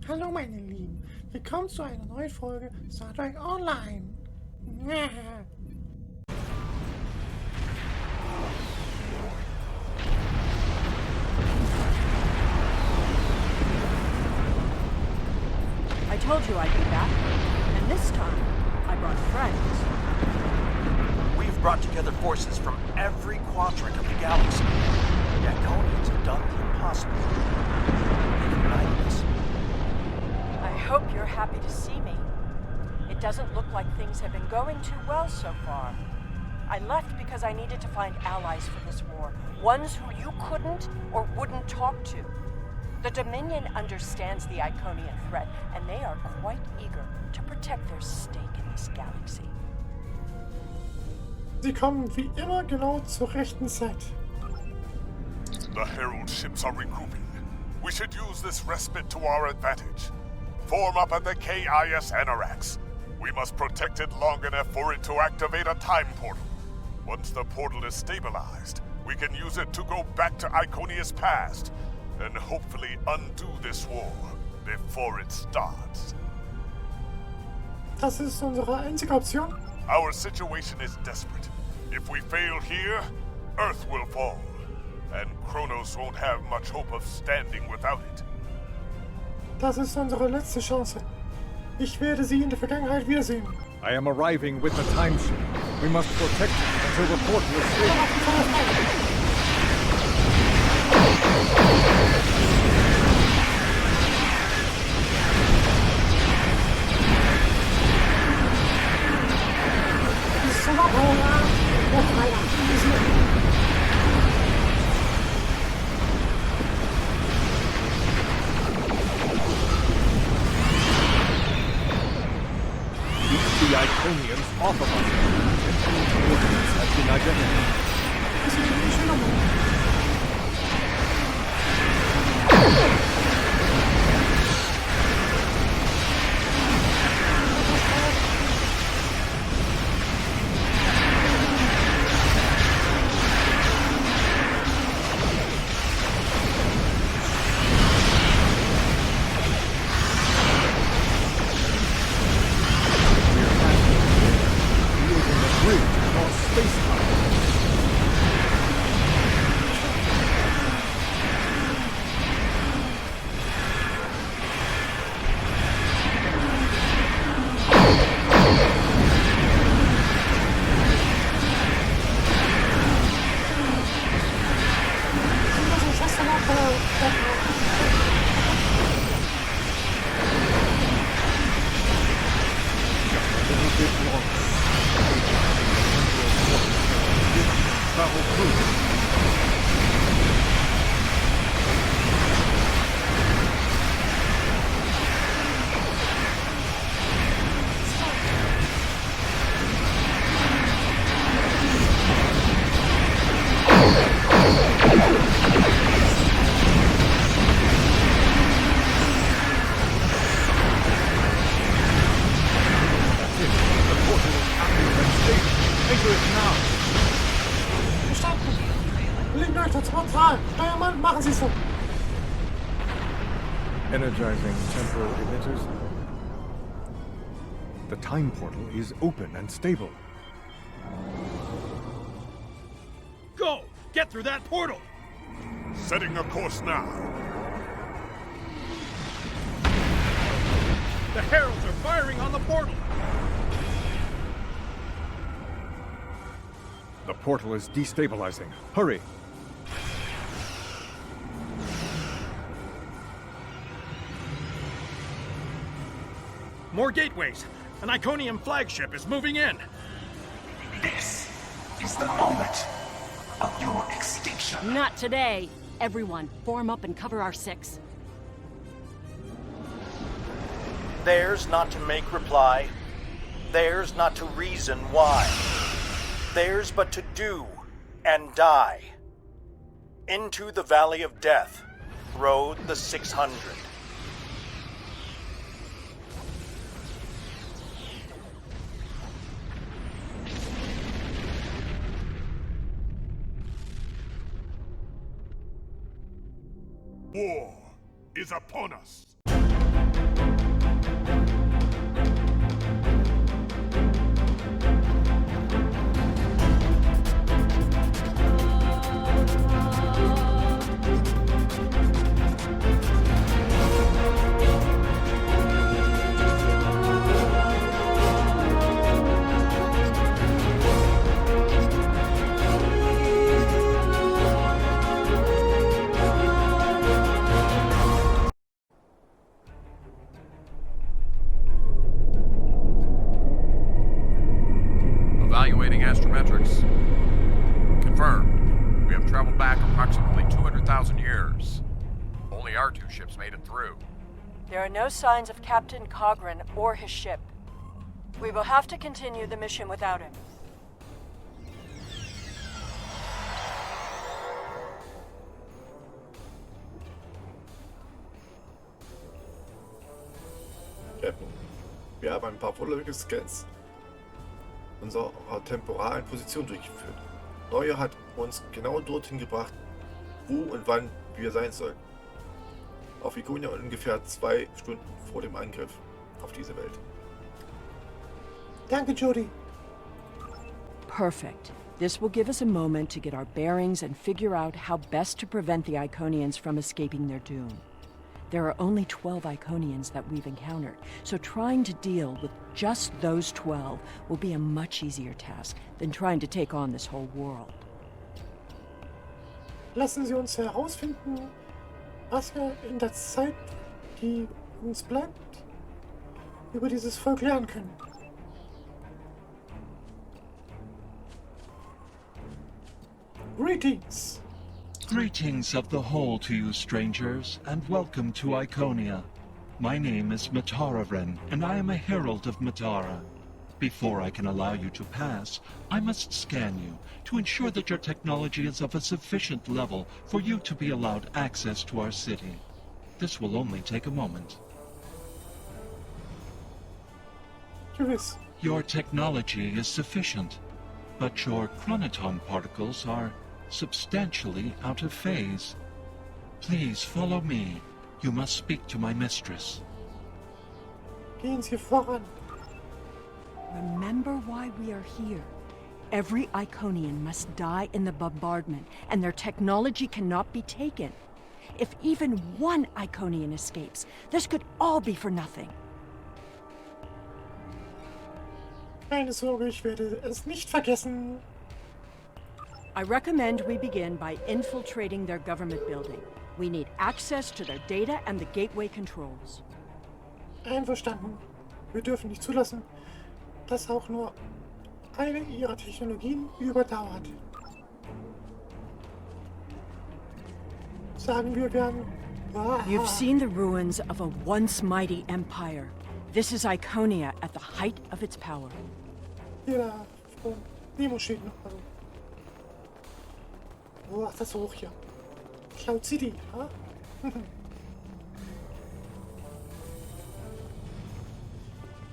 Hallo meine Lieben, willkommen zu einer neuen Folge Star Trek Online. I told you I'd be back, and this time, I brought friends. We've brought together forces from every quadrant of the galaxy. The Iconians have done the impossible. They've united us. I hope you're happy to see me. It doesn't look like things have been going too well so far. I left because I needed to find allies for this war, ones who you couldn't or wouldn't talk to. The Dominion understands the Iconian threat, and they are quite eager to protect their stake in this galaxy. Sie kommen wie immer genau zur rechten Zeit. The Herald ships are regrouping. We should use this respite to our advantage. Form up at the KIS Anarax. We must protect it long enough for it to activate a time portal. Once the portal is stabilized, we can use it to go back to Iconia's past and hopefully undo this war before it starts. Das ist unsere einzige Option. Our situation is desperate. If we fail here, Earth will fall, and Kronos won't have much hope of standing without it. Das ist unsere letzte Chance. Ich werde Sie in der Vergangenheit wiedersehen. I am arriving with the time ship. We must protect it until the portal is stable. The Iconians off of us. Potential coordinates have been identified. Machen Sie so. Energizing temporal emitters. The time portal is open and stable. Go! Get through that portal! Setting a course now. The Heralds are firing on the portal! The portal is destabilizing. Hurry! More gateways! An Iconian flagship is moving in! This is the moment of your extinction. Not today. Everyone, form up and cover our six. Theirs not to make reply. Theirs not to reason why. Theirs but to do and die. Into the Valley of Death rode the 600. War is upon us. astrometrics. Confirmed. We have traveled back approximately 200,000 years. Only our two ships made it through. There are no signs of Captain Cogran or his ship. We will have to continue the mission without him. Captain, wir haben ein paar vorläufige Scans unserer temporalen Position durchgeführt. Neue hat uns genau dorthin gebracht, wo und wann wir sein sollten. Auf Ikonia ungefähr 2 Stunden vor dem Angriff auf diese Welt. Danke, Jody. Perfect. This will give us a moment to get our bearings and figure out how best to prevent the Iconians from escaping their doom. There are only 12 Iconians that we've encountered, so trying to deal with just those 12 will be a much easier task than trying to take on this whole world. Lassen Sie uns herausfinden, was wir in der Zeit, die uns bleibt, über dieses Volk lernen können. Greetings! Greetings of the whole to you, strangers, and welcome to Iconia. My name is Mitternacht, and I am a herald of Mitara. Before I can allow you to pass, I must scan you to ensure that your technology is of a sufficient level for you to be allowed access to our city. This will only take a moment. Gewiss. Your technology is sufficient, but your chronoton particles are substantially out of phase. Please follow me. You must speak to my mistress. Gehen Sie voran. Remember why we are here. Every Iconian must die in the bombardment, and their technology cannot be taken. If even one Iconian escapes, this could all be for nothing. Keine Sorge, ich werde es nicht vergessen. I recommend we begin by infiltrating their government building. We need access to their data and the gateway controls. Einverstanden. Wir dürfen nicht zulassen, dass auch nur eine ihrer Technologien überdauert. Sagen wir werden... You've seen the ruins of a once mighty empire. This is Iconia at the height of its power. Hier da, von Nemo steht noch. Also. Boah, das ist so hoch hier. Cloud City, ha?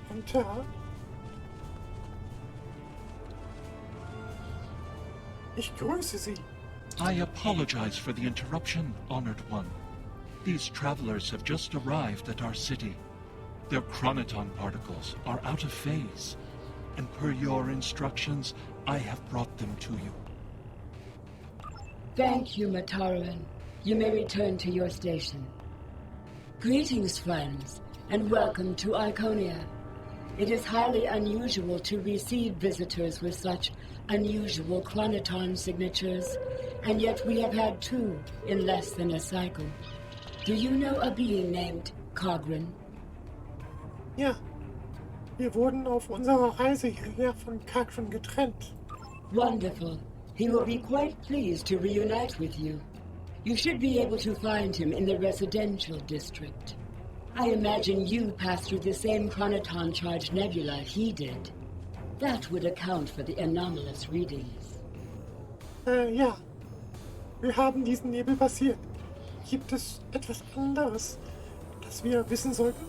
Und ja... Ich grüße Sie. I apologize for the interruption, Honored One. These travelers have just arrived at our city. Their chronoton particles are out of phase, and per your instructions, I have brought them to you. Thank you, Mataran. You may return to your station. Greetings, friends, and welcome to Iconia. It is highly unusual to receive visitors with such unusual chronoton signatures, and yet we have had 2 in less than a cycle. Do you know a being named Cogran? Ja, wir wurden auf unserer Reise hierher von Cogran getrennt. Wonderful. He will be quite pleased to reunite with you. You should be able to find him in the residential district. I imagine you passed through the same chronoton-charged nebula he did. That would account for the anomalous readings. Ja. Wir haben diesen Nebel passiert. Gibt es etwas anderes, das wir wissen sollten?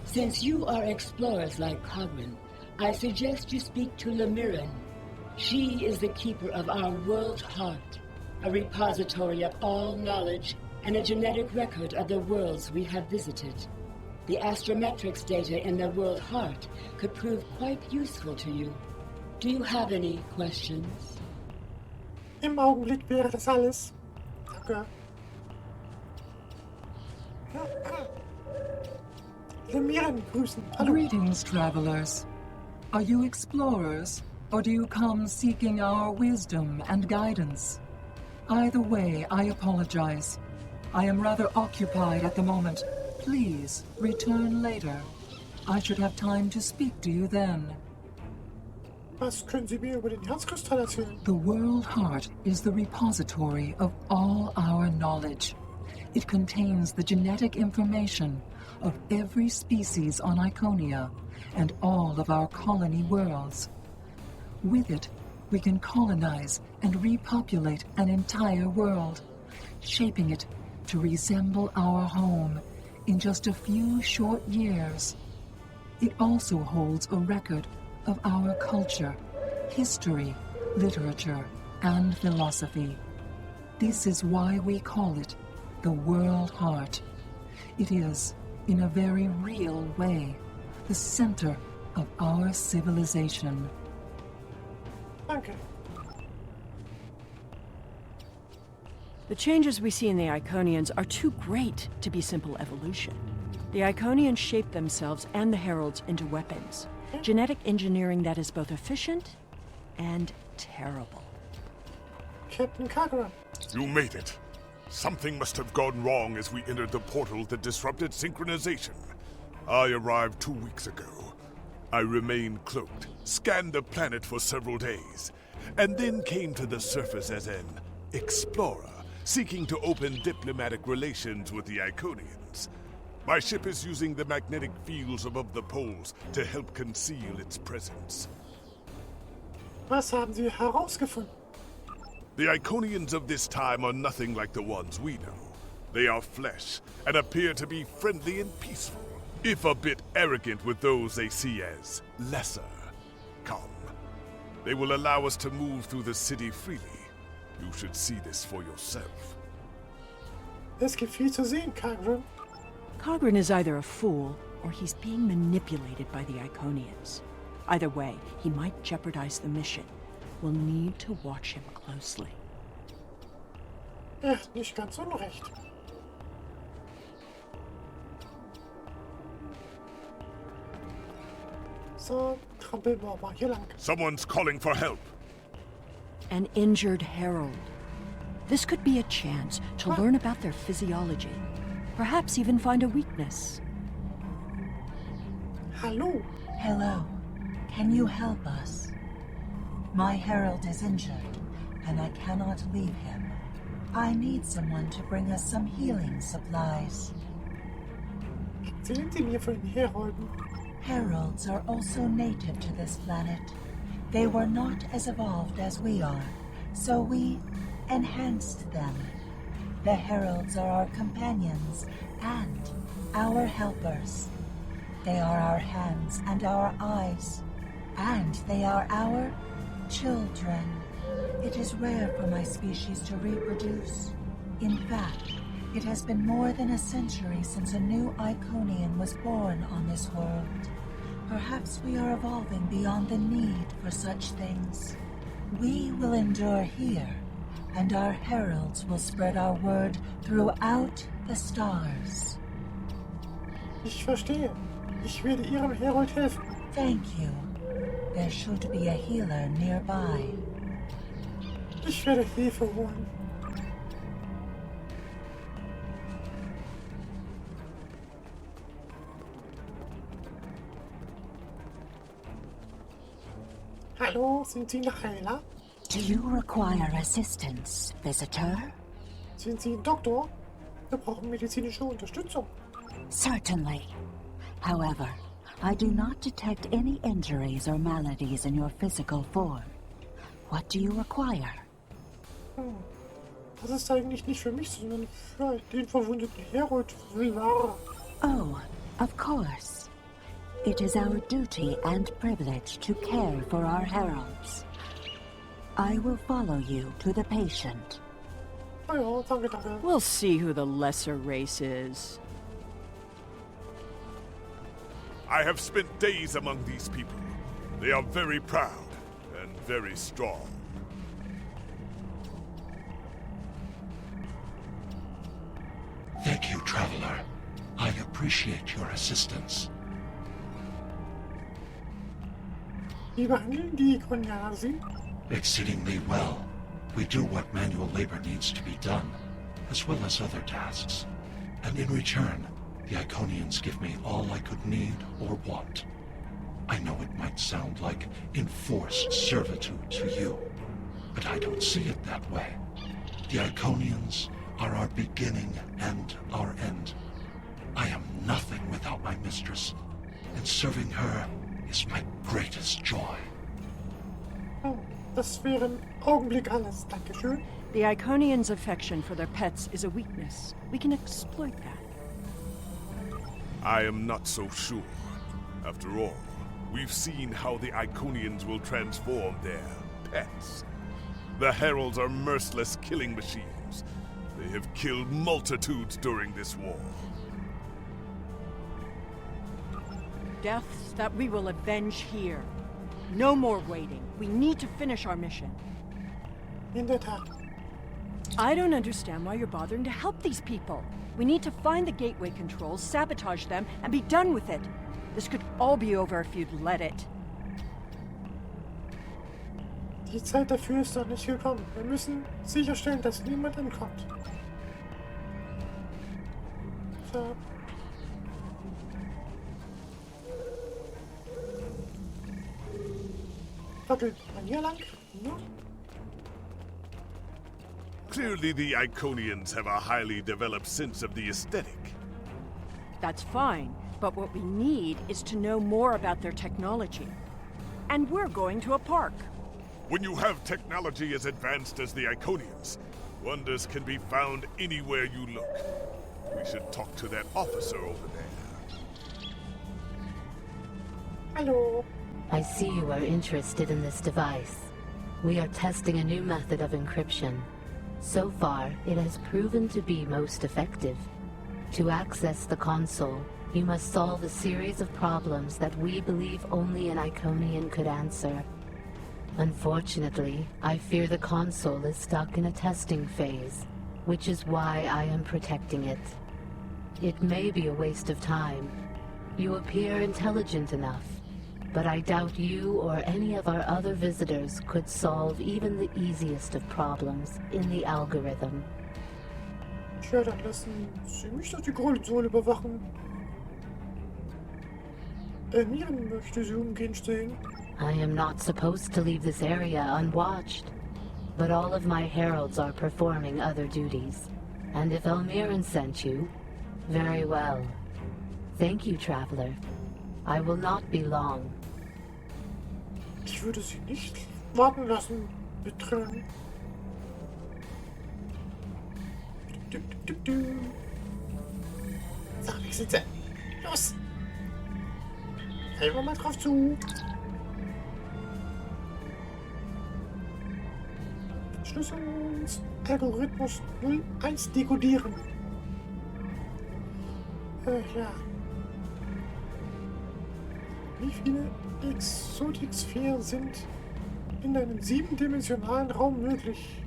Since you are explorers like Cogran, I suggest you speak to Lemiran. She is the keeper of our world heart, a repository of all knowledge and a genetic record of the worlds we have visited. The astrometrics data in the world heart could prove quite useful to you. Do you have any questions? Im Augenblick wäre das alles. Danke. Lemiren grüßen. Hallo. Greetings, travelers. Are you explorers, or do you come seeking our wisdom and guidance? Either way, I apologize. I am rather occupied at the moment. Please, return later. I should have time to speak to you then. Was können Sie mir über den Herzkristall erzählen? The World Heart is the repository of all our knowledge. It contains the genetic information of every species on Iconia and all of our colony worlds. With it, we can colonize and repopulate an entire world, shaping it to resemble our home in just a few short years. It also holds a record of our culture, history, literature, and philosophy. This is why we call it the World Heart. It is, in a very real way, the center of our civilization. Danke. The changes we see in the Iconians are too great to be simple evolution. The Iconians shape themselves and the Heralds into weapons. Genetic engineering that is both efficient and terrible. Captain Kagura. You made it. Something must have gone wrong as we entered the portal that disrupted synchronization. I arrived 2 weeks ago. I remained cloaked, scanned the planet for several days, and then came to the surface as an explorer, seeking to open diplomatic relations with the Iconians. My ship is using the magnetic fields above the poles to help conceal its presence. Was haben Sie herausgefunden? The Iconians of this time are nothing like the ones we know. They are flesh and appear to be friendly and peaceful, if a bit arrogant with those they see as lesser. Come. They will allow us to move through the city freely. You should see this for yourself. Es gibt viel zu sehen, Kagura. Cogran is either a fool or he's being manipulated by the Iconians. Either way, he might jeopardize the mission. We'll need to watch him closely. Nicht ganz unrecht. So, trampeln wir mal hier lang. Someone's calling for help. An injured herald. This could be a chance to learn about their physiology. Perhaps even find a weakness. Hallo. Hello. Can you help us? My herald is injured, and I cannot leave him. I need someone to bring us some healing supplies. Erzählen Sie mir von den Herolden. Heralds are also native to this planet. They were not as evolved as we are, so we enhanced them. The heralds are our companions and our helpers. They are our hands and our eyes, and they are our children. It is rare for my species to reproduce. In fact, it has been more than a century since a new Iconian was born on this world. Perhaps we are evolving beyond the need for such things. We will endure here, and our heralds will spread our word throughout the stars. Ich verstehe. Ich werde Ihrem Herold helfen. Thank you. There should be a healer nearby. Ich werde Hilfe holen. Hallo, sind Sie ein Heiler? Do you require assistance, visitor? Sind Sie ein Doktor? Wir brauchen medizinische Unterstützung. Certainly. However, I do not detect any injuries or maladies in your physical form. What do you require? Das ist eigentlich nicht für mich, sondern für den verwundeten Herold Rivara. Oh, of course. It is our duty and privilege to care for our heralds. I will follow you to the patient. Ja, danke, danke. We'll see who the lesser race is. I have spent days among these people. They are very proud and very strong. Thank you, traveler. I appreciate your assistance. Wie behandeln die Iconianer Sie? Exceedingly well. We do what manual labor needs to be done, as well as other tasks. And in return, the Iconians give me all I could need or want. I know it might sound like enforced servitude to you, but I don't see it that way. The Iconians are our beginning and our end. I am nothing without my mistress, and serving her is my greatest joy. Oh, das wäre im Augenblick alles. Dankeschön. The Iconians' affection for their pets is a weakness. We can exploit that. I am not so sure. After all, we've seen how the Iconians will transform their pets. The Heralds are merciless killing machines. They have killed multitudes during this war. Deaths that we will avenge here. No more waiting. We need to finish our mission. In der Tat. I don't understand why you're bothering to help these people. We need to find the gateway controls, sabotage them, and be done with it. This could all be over if you'd let it. Die Zeit dafür ist doch nicht gekommen. Wir müssen sicherstellen, dass niemand entkommt. So. Wackelt man hier lang? Ja. Clearly the Iconians have a highly developed sense of the aesthetic. That's fine, but what we need is to know more about their technology. And we're going to a park. When you have technology as advanced as the Iconians, wonders can be found anywhere you look. We should talk to that officer over there. Hello. I see you are interested in this device. We are testing a new method of encryption. So far, it has proven to be most effective. To access the console, you must solve a series of problems that we believe only an Iconian could answer. Unfortunately, I fear the console is stuck in a testing phase, which is why I am protecting it. It may be a waste of time. You appear intelligent enough, but I doubt you or any of our other visitors could solve even the easiest of problems in the algorithm. Tja, dann lassen Sie mich doch die Konsole überwachen. Miren möchte sie umgehend sehen. I am not supposed to leave this area unwatched, but all of my heralds are performing other duties. And if Elmiran sent you, very well. Thank you, traveler. I will not be long. Ich würde sie nicht warten lassen, Mitternacht. So, Sitze. Los! Helfen wir mal drauf zu. Verschlüsselungsalgorithmus 01 dekodieren. Ja. Wie viele Exotik-Sphären sind in einem 7-dimensionalen Raum möglich?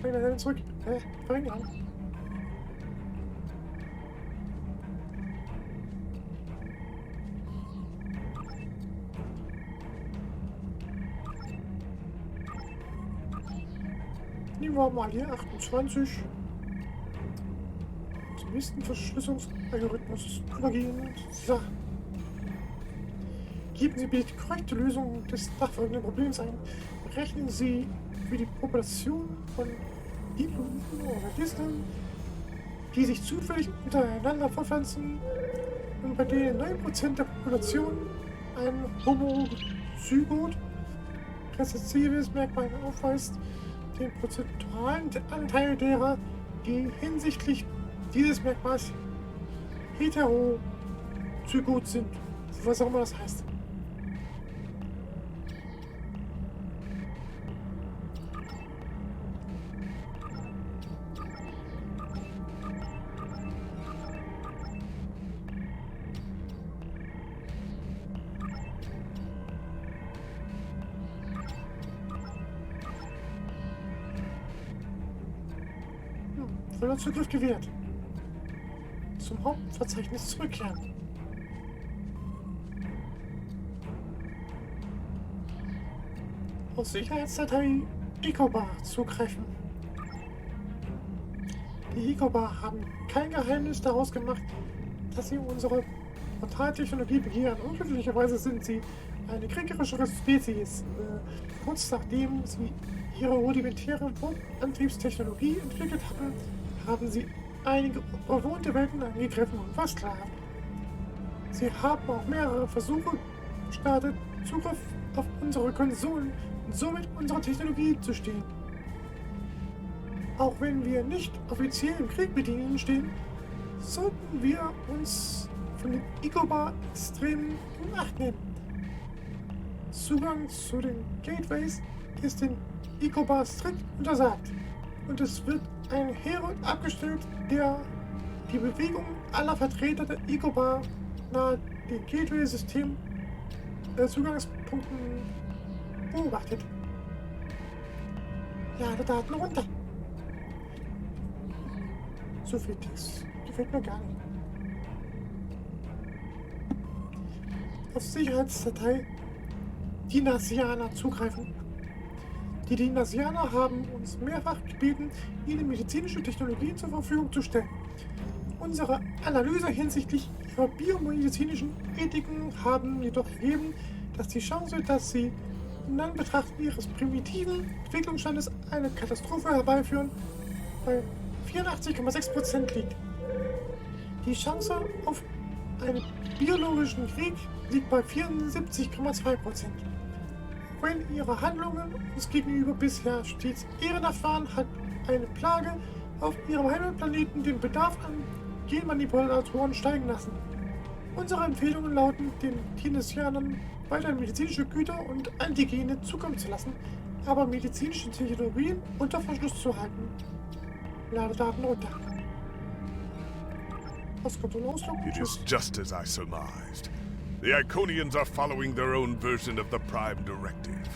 Bring ihn zurück. Bring ihn an. Nehmen wir mal hier 28. Zum nächsten Verschlüsselungsalgorithmus übergehen. So. Geben Sie bitte die korrekte Lösung des nachfolgenden Problems ein. Berechnen Sie für die Population von Diploiden oder Disteln, die sich zufällig untereinander fortpflanzen und bei denen 9% der Population ein Homozygot rezessives Merkmal aufweist, den prozentualen Anteil derer, die hinsichtlich dieses Merkmals heterozygot sind. Was auch immer das heißt. Voller Zugriff gewährt. Zum Hauptverzeichnis zurückkehren. aus Sicherheitsdatei Ecobar zugreifen. Die Ecobar haben kein Geheimnis daraus gemacht, dass sie unsere Portaltechnologie begehren. Unglücklicherweise sind sie eine kriegerischere Spezies. Kurz nachdem sie ihre rudimentäre Antriebstechnologie entwickelt hatten, haben sie einige bewohnte Welten angegriffen und versklavt. Sie haben auch mehrere Versuche gestartet, Zugriff auf unsere Konsolen und somit unsere Technologie zu stehlen. Auch wenn wir nicht offiziell im Krieg mit ihnen stehen, sollten wir uns von den Ecobar extrem in Acht nehmen. Zugang zu den Gateways ist den Ecobar strikt untersagt und es wird ein Herold abgestellt, der die Bewegung aller Vertreter der Ecobar nahe dem Gateway-System Zugangspunkten beobachtet. Lade Daten runter. So viel Text gefällt mir gar nicht. Auf Sicherheitsdatei Dinasianer zugreifen. Die Dinasianer haben uns mehrfach gebeten, ihnen medizinische Technologien zur Verfügung zu stellen. Unsere Analyse hinsichtlich ihrer biomedizinischen Ethiken haben jedoch ergeben, dass die Chance, dass sie in Anbetracht ihres primitiven Entwicklungsstandes eine Katastrophe herbeiführen, bei 84,6% liegt. Die Chance auf einen biologischen Krieg liegt bei 74,2%. Wenn ihre Handlungen uns gegenüber bisher stets ehrenhaft waren, hat eine Plage auf ihrem Heimatplaneten den Bedarf an Genmanipulatoren steigen lassen. Unsere Empfehlungen lauten, den Tinesianern weiter medizinische Güter und Antigene zukommen zu lassen, aber medizinische Technologien unter Verschluss zu halten. Ladedaten runter. Was kommt denn aus? It is just as I surmised. The Iconians are following their own version of the Prime Directive.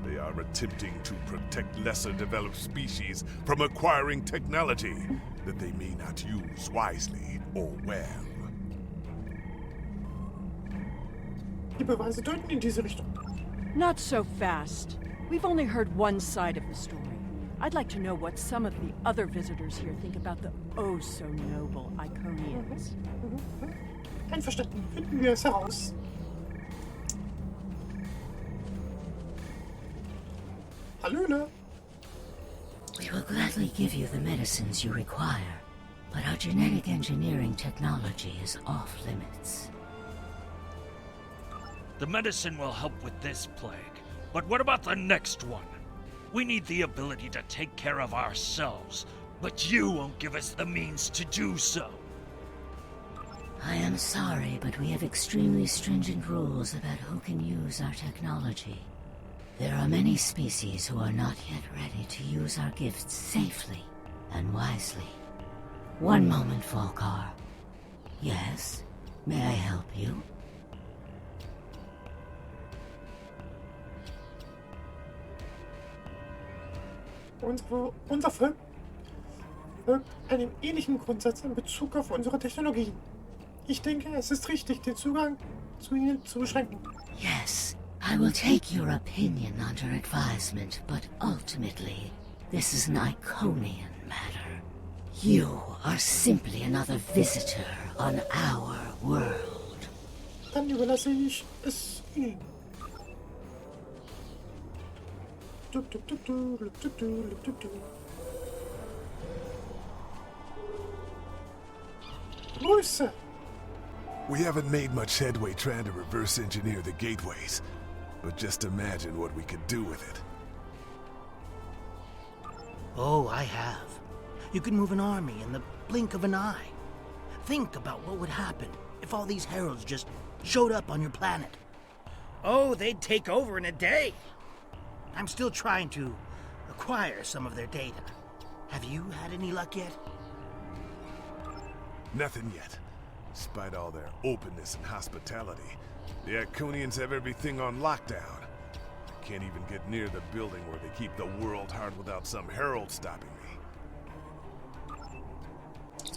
They are attempting to protect lesser developed species from acquiring technology that they may not use wisely or well. Die Beweise deuten in diese Richtung. Not so fast. We've only heard one side of the story. I'd like to know what some of the other visitors here think about the oh-so-noble Iconians. Einverstanden, finden wir es heraus. Hallöle. We will gladly give you the medicines you require, but our genetic engineering technology is off limits. The medicine will help with this plague, but what about the next one? We need the ability to take care of ourselves, but you won't give us the means to do so. I am sorry, but we have extremely stringent rules about who can use our technology. There are many species who are not yet ready to use our gifts safely and wisely. One moment, Volkar. Yes? May I help you? Unser Volk folgt einem ähnlichen Grundsatz in Bezug auf unsere Technologien. Ich denke, es ist richtig, den Zugang zu ihnen zu beschränken. Yes, I will take your opinion under advisement, but ultimately, this is an Iconian matter. You are simply another visitor on our world. Dann überlasse ich es Ihnen. Grüße! We haven't made much headway trying to reverse engineer the gateways, but just imagine what we could do with it. Oh, I have. You can move an army in the blink of an eye. Think about what would happen if all these heralds just showed up on your planet. Oh, they'd take over in a day. I'm still trying to acquire some of their data. Have you had any luck yet? Nothing yet. Despite all their openness and hospitality, the Iconians have everything on lockdown. I can't even get near the building where they keep the world heart without some herald stopping me.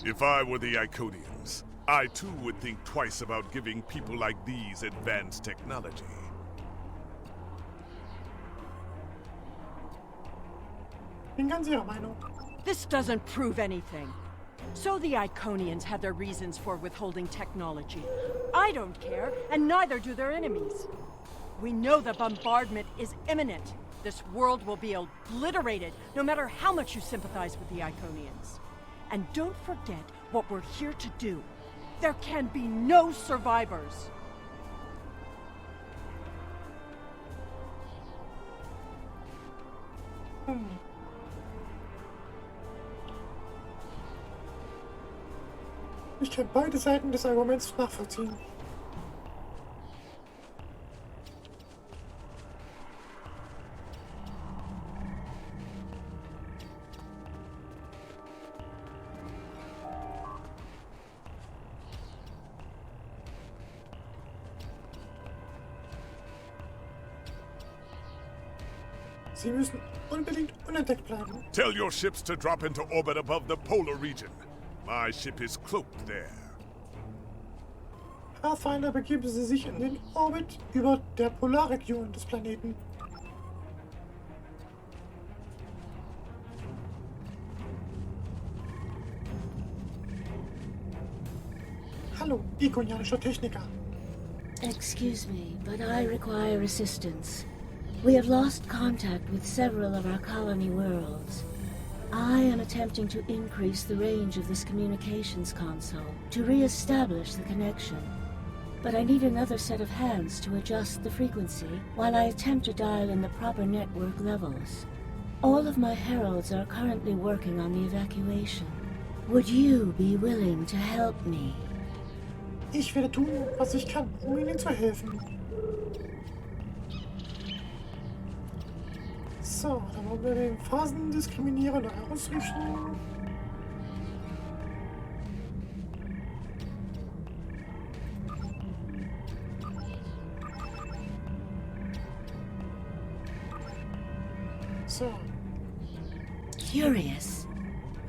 If I were the Iconians, I too would think twice about giving people like these advanced technology. Bin ganz Ihrer Meinung. This doesn't prove anything. So the Iconians had their reasons for withholding technology. I don't care, and neither do their enemies. We know the bombardment is imminent. This world will be obliterated, no matter how much you sympathize with the Iconians. And don't forget what we're here to do. There can be no survivors. Ich kann beide Seiten des Arguments nachvollziehen. Sie müssen unbedingt unentdeckt bleiben. Tell your ships to drop into orbit above the polar region. My ship is cloaked there. Pathfinder begeben Sie sich in den Orbit über der Polarregion des Planeten. Hallo, ikonianischer Techniker. Excuse me, but I require assistance. We have lost contact with several of our colony worlds. I am attempting to increase the range of this communications console to re-establish the connection. But I need another set of hands to adjust the frequency while I attempt to dial in the proper network levels. All of my heralds are currently working on the evacuation. Would you be willing to help me? Ich werde tun, was ich kann, um Ihnen zu helfen. So, dann wollen wir den Phasendiskriminierer neu ausrichten. So. Curious.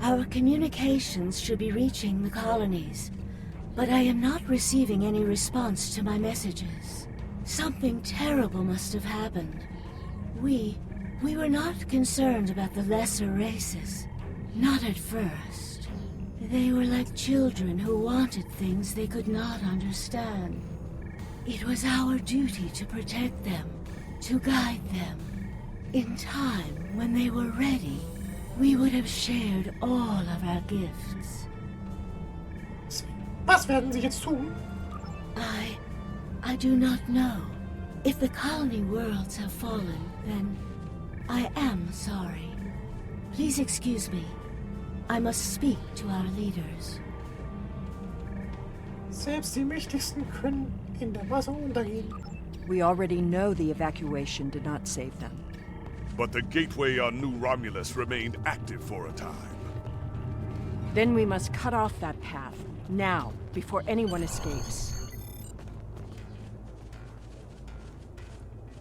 Our communications should be reaching the colonies, but I am not receiving any response to my messages. Something terrible must have happened. We were not concerned about the lesser races. Not at first. They were like children who wanted things they could not understand. It was our duty to protect them, to guide them. In time, when they were ready, we would have shared all of our gifts. Was werden Sie jetzt tun? I do not know. If the colony worlds have fallen, then I am sorry. Please excuse me. I must speak to our leaders. Selbst die Mächtigsten können in der Masse untergehen. We already know the evacuation did not save them. But the gateway on New Romulus remained active for a time. Then we must cut off that path, now, before anyone escapes.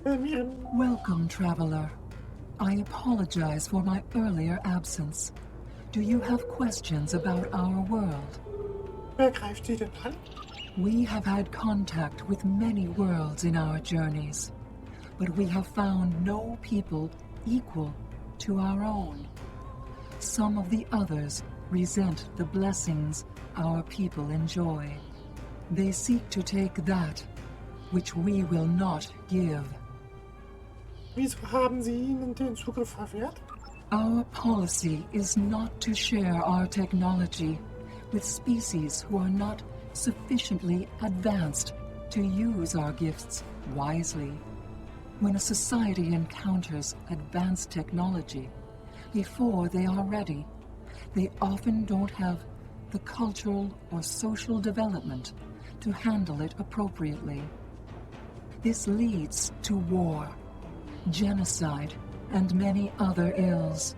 Welcome, traveler. I apologize for my earlier absence. Do you have questions about our world? Wer greift Sie denn an? We have had contact with many worlds in our journeys, but we have found no people equal to our own. Some of the others resent the blessings our people enjoy. They seek to take that which we will not give. Wieso haben Sie ihnen den Zugriff verwehrt? Our policy is not to share our technology with species who are not sufficiently advanced to use our gifts wisely. When a society encounters advanced technology, before they are ready, they often don't have the cultural or social development to handle it appropriately. This leads to war, genocide, and many other ills.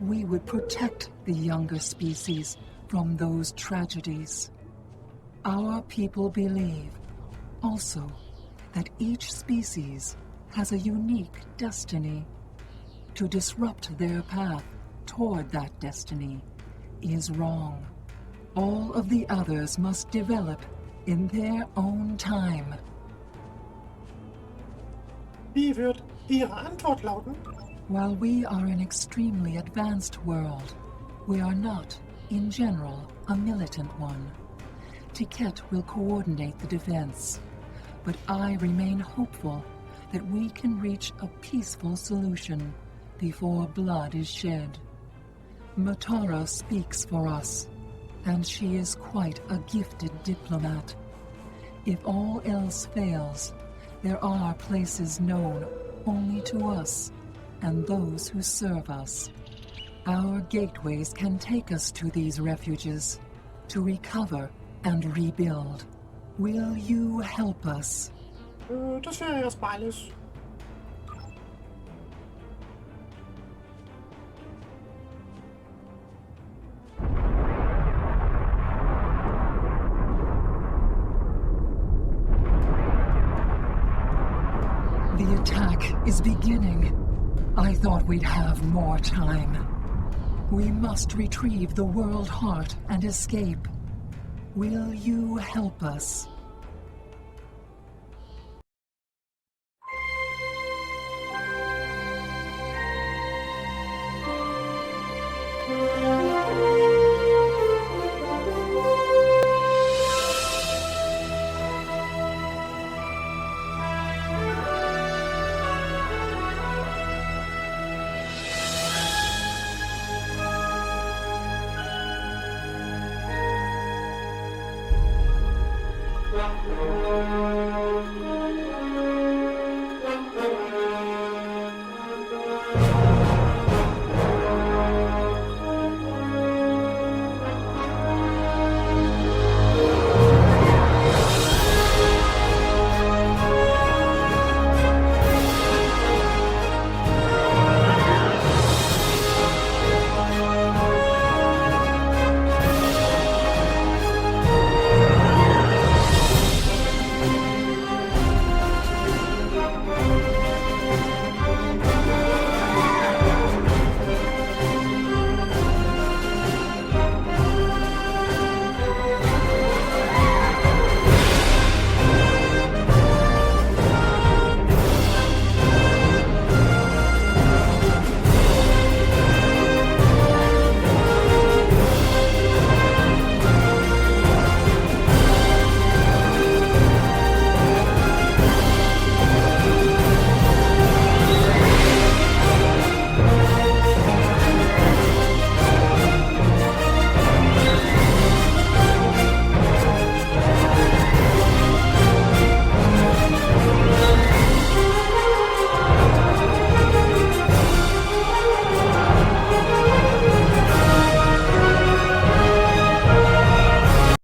We would protect the younger species from those tragedies. Our people believe, also, that each species has a unique destiny. To disrupt their path toward that destiny is wrong. All of the others must develop in their own time. Wie wird Ihre Antwort lauten? While we are an extremely advanced world, we are not, in general, a militant one. Tiket will coordinate the defense, but I remain hopeful that we can reach a peaceful solution before blood is shed. Matara speaks for us, and she is quite a gifted diplomat. If all else fails, there are places known only to us and those who serve us. Our gateways can take us to these refuges, to recover and rebuild. Will you help us? Das wäre erstmal alles. The attack is beginning. I thought we'd have more time. We must retrieve the World Heart and escape. Will you help us?